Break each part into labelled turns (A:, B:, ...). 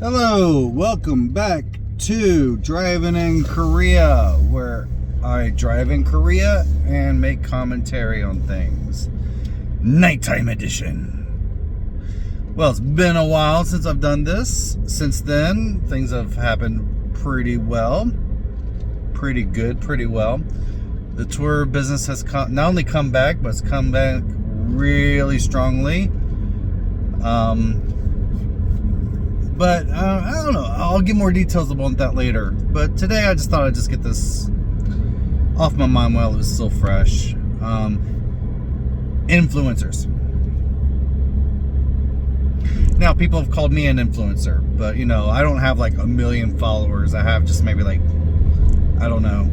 A: Hello, welcome back to Driving in Korea, where I drive in Korea and make commentary on things. Nighttime edition. Well, it's been a while since I've done this. Since then, things have happened pretty well. Pretty good, pretty well. The tour business has not only come back, but it's come back really strongly. But I don't know. I'll give more details about that later. But today I just thought I'd just get this off my mind while it was still fresh. Influencers. Now, people have called me an influencer, but I don't have like 1 million followers. I have just maybe like, I don't know.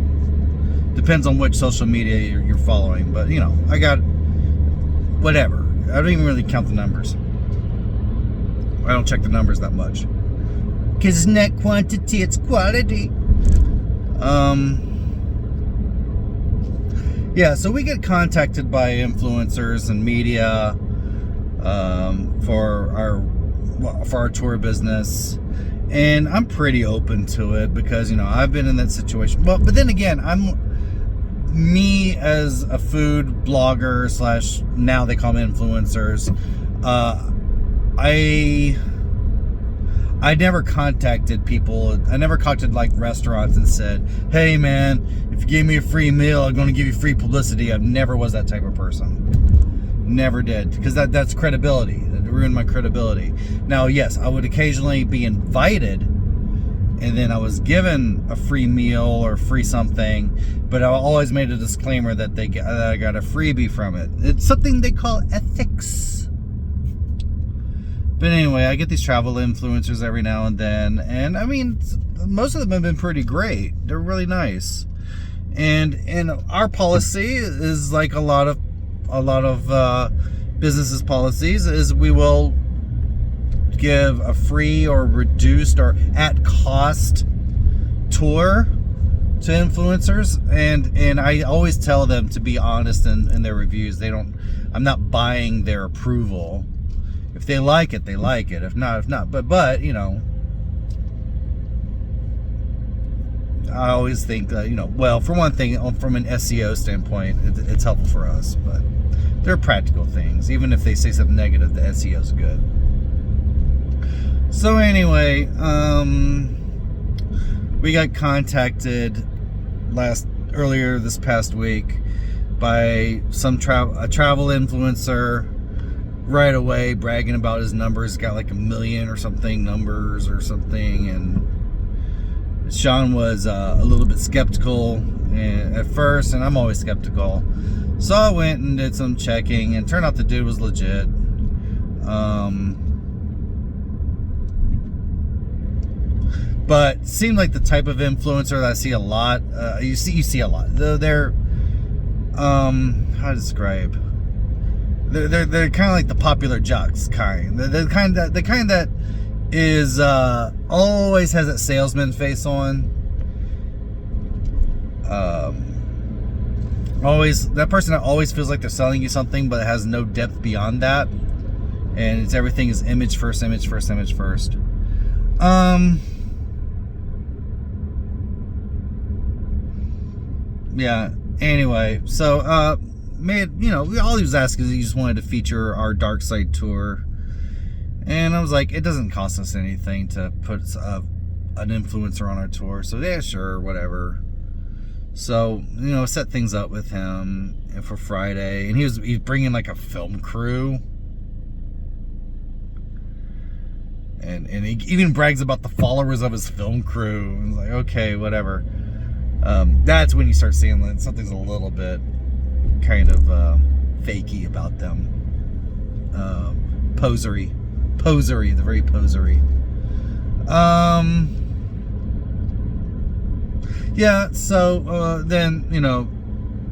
A: Depends on which social media you're following. But I got whatever. I don't even really count the numbers. I don't check the numbers that much. Because it's not quantity, it's quality. Yeah, so we get contacted by influencers and media for our tour business. And I'm pretty open to it because, I've been in that situation. Well, but then again, me as a food blogger / now they call me influencers. I never contacted people. I never contacted like restaurants and said, "Hey man, if you gave me a free meal, I'm going to give you free publicity." I never was that type of person. Never did, because that's credibility. That ruined my credibility. Now, yes, I would occasionally be invited, and then I was given a free meal or free something, but I always made a disclaimer that I got a freebie from it. It's something they call ethics. But anyway, I get these travel influencers every now and then, and I mean, most of them have been pretty great. They're really nice, and our policy is like a lot of businesses' policies is we will give a free or reduced or at cost tour to influencers, and I always tell them to be honest in their reviews. I'm not buying their approval. If they like it, they like it. If not. But I always think that, well, for one thing, from an SEO standpoint, it's helpful for us. But they're practical things. Even if they say something negative, the SEO is good. So anyway, we got contacted earlier this past week by a travel influencer. Right away, bragging about his numbers, got like 1 million or something numbers or something, and Sean was a little bit skeptical at first, and I'm always skeptical. So I went and did some checking, and turned out the dude was legit. But seemed like the type of influencer that I see a lot. You see a lot. They're how to describe. They're kind of like the popular jocks kind. They're the kind that is always has that salesman face on. Always that person that always feels like they're selling you something, but it has no depth beyond that, and everything is image first. Yeah. Anyway, so all he was asking is he just wanted to feature our dark side tour, and I was like, it doesn't cost us anything to put an influencer on our tour, so yeah, sure, whatever. So set things up with him for Friday, and he's bringing like a film crew, and he even brags about the followers of his film crew. I was like, okay, whatever. That's when you start seeing that something's a little bit kind of fakey about them. Posery, the very posery. Yeah, so then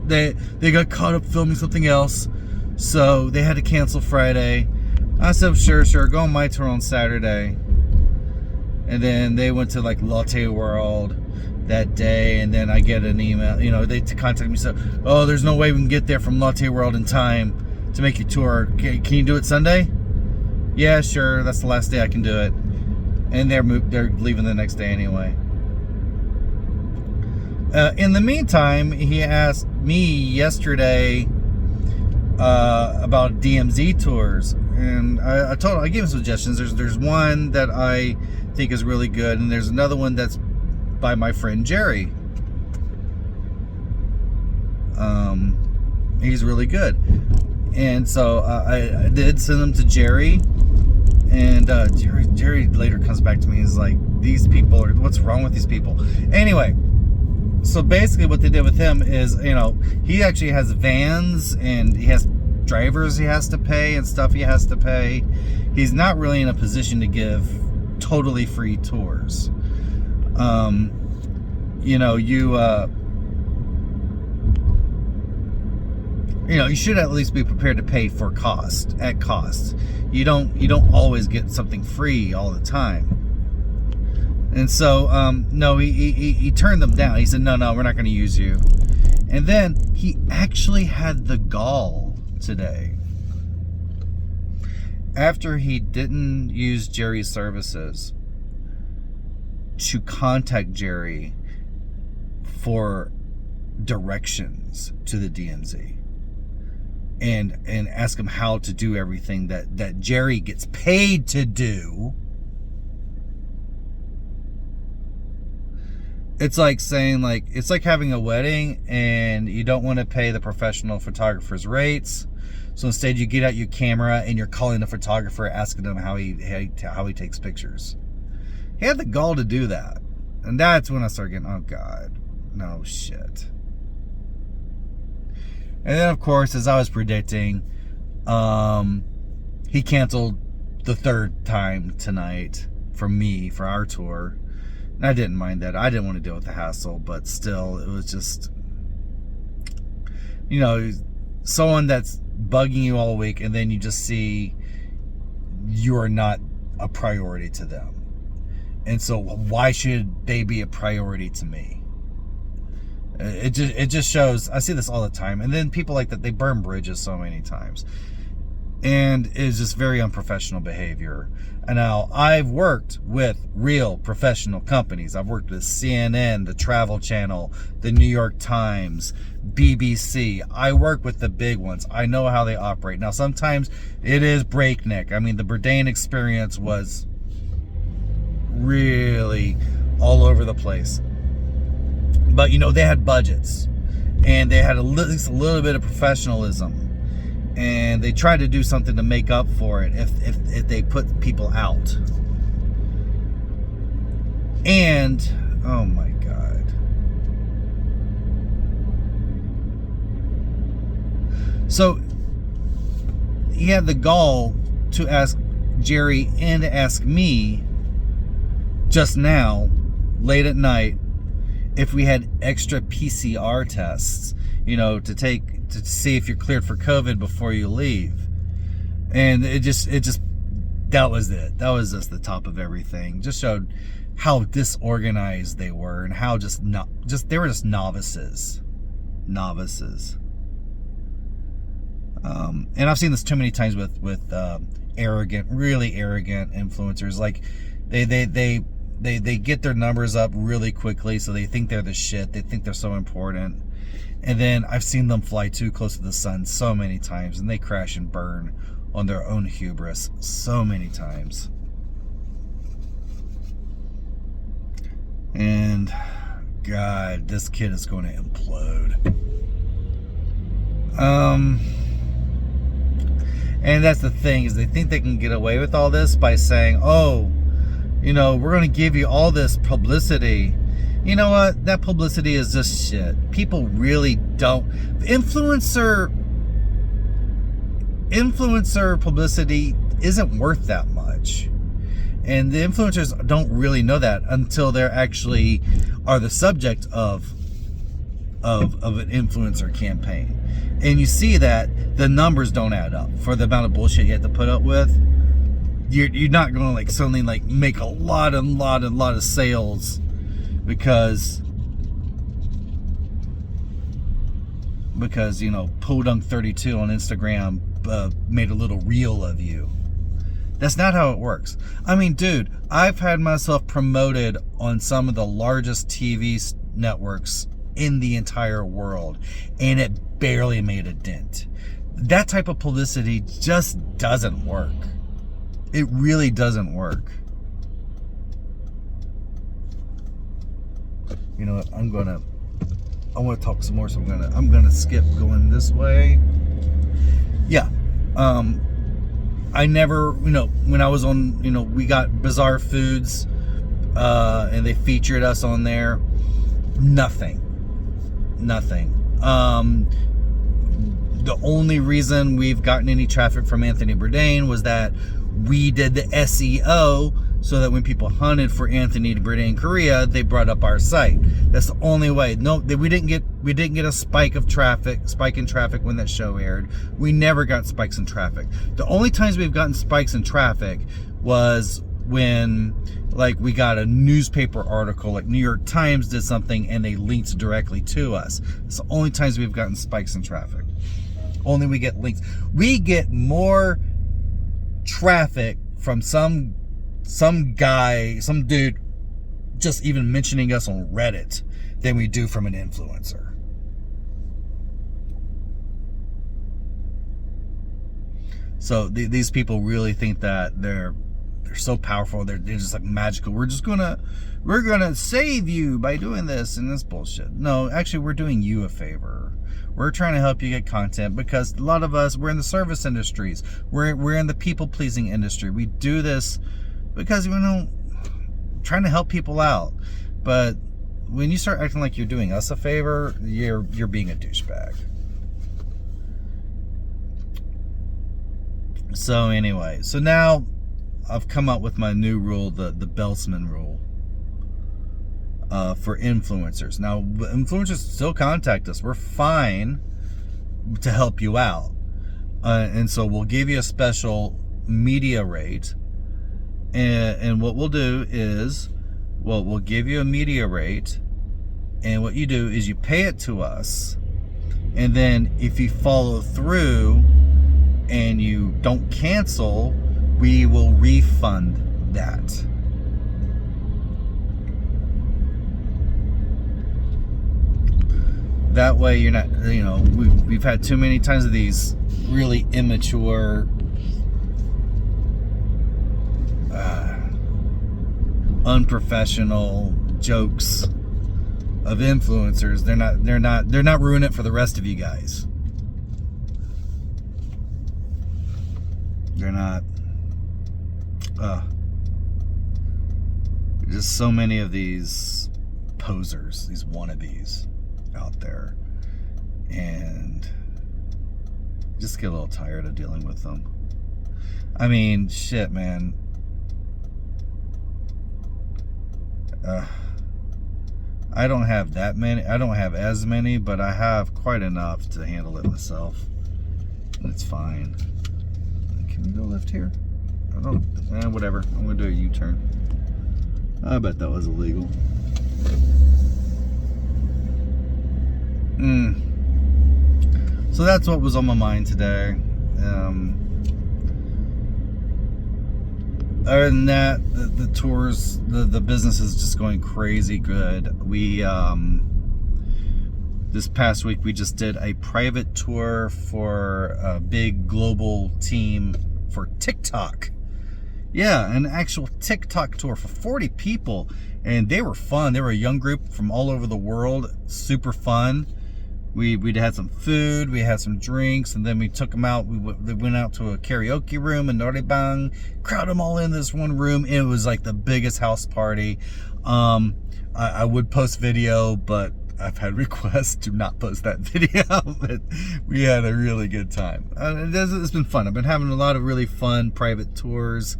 A: they got caught up filming something else, so they had to cancel Friday. I said, sure, go on my tour on Saturday. And then they went to like Latte World that day, and then I get an email, they contact me, so, oh, there's no way we can get there from Latte World in time to make your tour. Can you do it Sunday? Yeah, sure, that's the last day I can do it. and they're leaving the next day anyway. In the meantime, he asked me yesterday about DMZ tours, and I gave him suggestions. There's one that I think is really good, and there's another one that's by my friend Jerry. He's really good, and so I did send them to Jerry, and Jerry later comes back to me. He's like, "These people are, what's wrong with these people?" Anyway, so basically what they did with him is, he actually has vans, and he has drivers he has to pay and stuff he has to pay. He's not really in a position to give totally free tours. You should at least be prepared to pay for cost. You don't always get something free all the time. And so no, he turned them down. He said, no, we're not going to use you. And then he actually had the gall today, after he didn't use Jerry's services, to contact Jerry for directions to the DMZ and ask him how to do everything that Jerry gets paid to do. It's like saying, it's like having a wedding and you don't want to pay the professional photographer's rates. So instead you get out your camera and you're calling the photographer, asking him how he takes pictures. He had the gall to do that. And that's when I started getting, oh God, no shit. And then of course, as I was predicting, he canceled the third time tonight for our tour. And I didn't mind that. I didn't want to deal with the hassle, but still, it was just, someone that's bugging you all week, and then you just see you are not a priority to them. And so why should they be a priority to me? It just shows. I see this all the time. And then people like that, they burn bridges so many times. And it's just very unprofessional behavior. And now I've worked with real professional companies. I've worked with CNN, the Travel Channel, the New York Times, BBC. I work with the big ones. I know how they operate. Now, sometimes it is breakneck. I mean, the Bourdain experience was really all over the place. But, they had budgets. And they had at least a little bit of professionalism. And they tried to do something to make up for it if they put people out. And, oh my God. So, he had the gall to ask Jerry and to ask me just now, late at night, if we had extra PCR tests, to see if you're cleared for COVID before you leave. And that was it. That was just the top of everything. Just showed how disorganized they were and how they were just novices. And I've seen this too many times with really arrogant influencers. Like they get their numbers up really quickly, so they think they're the shit. They think they're so important. And then I've seen them fly too close to the sun so many times, and they crash and burn on their own hubris so many times. And God, this kid is going to implode. And that's the thing, is they think they can get away with all this by saying, oh, we're going to give you all this publicity. You know what? That publicity is just shit. People really don't. Influencer publicity isn't worth that much. And the influencers don't really know that until they're actually are the subject of an influencer campaign. And you see that the numbers don't add up for the amount of bullshit you have to put up with. You're not going to suddenly make a lot of sales because Podunk32 on Instagram made a little reel of you. That's not how it works. I mean, dude, I've had myself promoted on some of the largest TV networks in the entire world, and it barely made a dent. That type of publicity just doesn't work. It really doesn't work. You know what? I want to talk some more, so I'm gonna skip going this way. Yeah. I never, when I was on, we got Bizarre Foods, and they featured us on there. Nothing. The only reason we've gotten any traffic from Anthony Bourdain was that we did the SEO so that when people hunted for Anthony Bourdain Korea, they brought up our site. That's the only way. No, we didn't get a spike in traffic when that show aired. We never got spikes in traffic. The only times we've gotten spikes in traffic was when, like, we got a newspaper article, like New York Times did something and they linked directly to us. It's the only times we've gotten spikes in traffic. Only we get links. We get more traffic from some guy, some dude just even mentioning us on Reddit than we do from an influencer. So these people really think that they're so powerful. They're just like magical. We're gonna save you by doing this, and this bullshit. No, actually, we're doing you a favor. We're trying to help you get content, because a lot of us, we're in the service industries. We're in the people-pleasing industry. We do this because, trying to help people out. But when you start acting like you're doing us a favor, you're being a douchebag. So anyway, so now I've come up with my new rule, the Belsman rule. For influencers. Now, influencers still contact us. We're fine to help you out. And so we'll give you a special media rate. And what we'll do is, we'll give you a media rate. And what you do is you pay it to us. And then if you follow through and you don't cancel, we will refund that. That way you're not, we've had too many times of these really immature, unprofessional jokes of influencers. They're not ruining it for the rest of you guys. They're not. There's just so many of these posers, these wannabes out there, and just get a little tired of dealing with them. I mean, shit, man. I don't have that many. I don't have as many, but I have quite enough to handle it myself, and it's fine. Can we go left here? I don't. Whatever. I'm gonna do a U-turn. I bet that was illegal. So that's what was on my mind today. Other than that, the tours, the business is just going crazy good. We this past week we just did a private tour for a big global team for TikTok. Yeah, an actual TikTok tour for 40 people, and they were fun. They were a young group from all over the world, super fun. We'd had some food, we had some drinks, and then we took them out. They went out to a karaoke room in Norebang, crowd them all in this one room. It was like the biggest house party. I would post video, but I've had requests to not post that video. But we had a really good time. It's been fun. I've been having a lot of really fun private tours.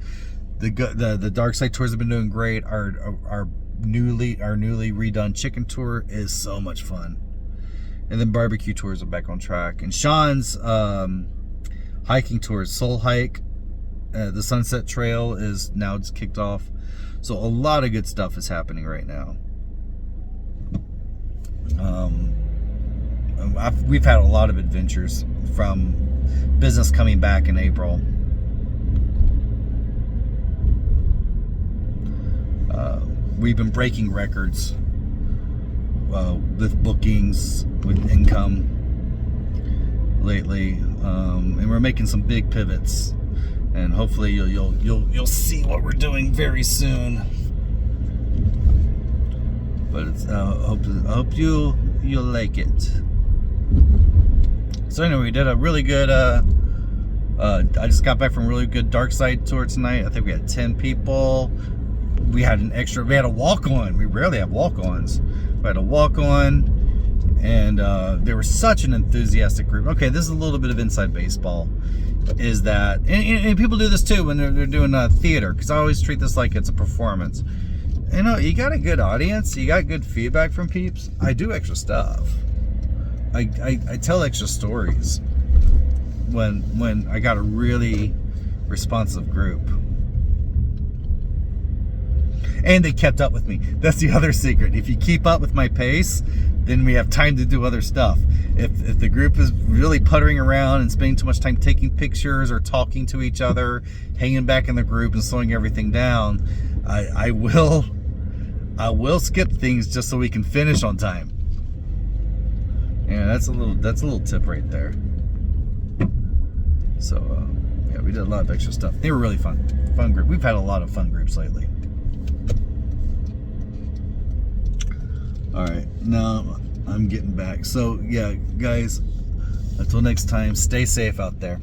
A: The dark side tours have been doing great. Our newly redone chicken tour is so much fun. And then barbecue tours are back on track. And Sean's hiking tours, Soul Hike, the Sunset Trail is now just kicked off. So a lot of good stuff is happening right now. We've had a lot of adventures from business coming back in April. we've been breaking records with bookings, with income lately, and we're making some big pivots. And hopefully you'll see what we're doing very soon. But it's, I hope you'll like it. So anyway, we did a really good. I just got back from a really good dark side tour tonight. I think we had 10 people. We had a walk-on. We rarely have walk-ons. We had a walk-on, and they were such an enthusiastic group. Okay, this is a little bit of inside baseball. Is that, and people do this too when they're doing theater, because I always treat this like it's a performance. You know, you got a good audience, you got good feedback from peeps. I do extra stuff. I tell extra stories when I got a really responsive group. And they kept up with me. That's the other secret. If you keep up with my pace, then we have time to do other stuff. If the group is really puttering around and spending too much time taking pictures or talking to each other, hanging back in the group and slowing everything down, I will skip things just so we can finish on time. Yeah, that's a little tip right there. So yeah, we did a lot of extra stuff. They were really fun group. We've had a lot of fun groups lately. All right, now I'm getting back. So yeah, guys, until next time, stay safe out there.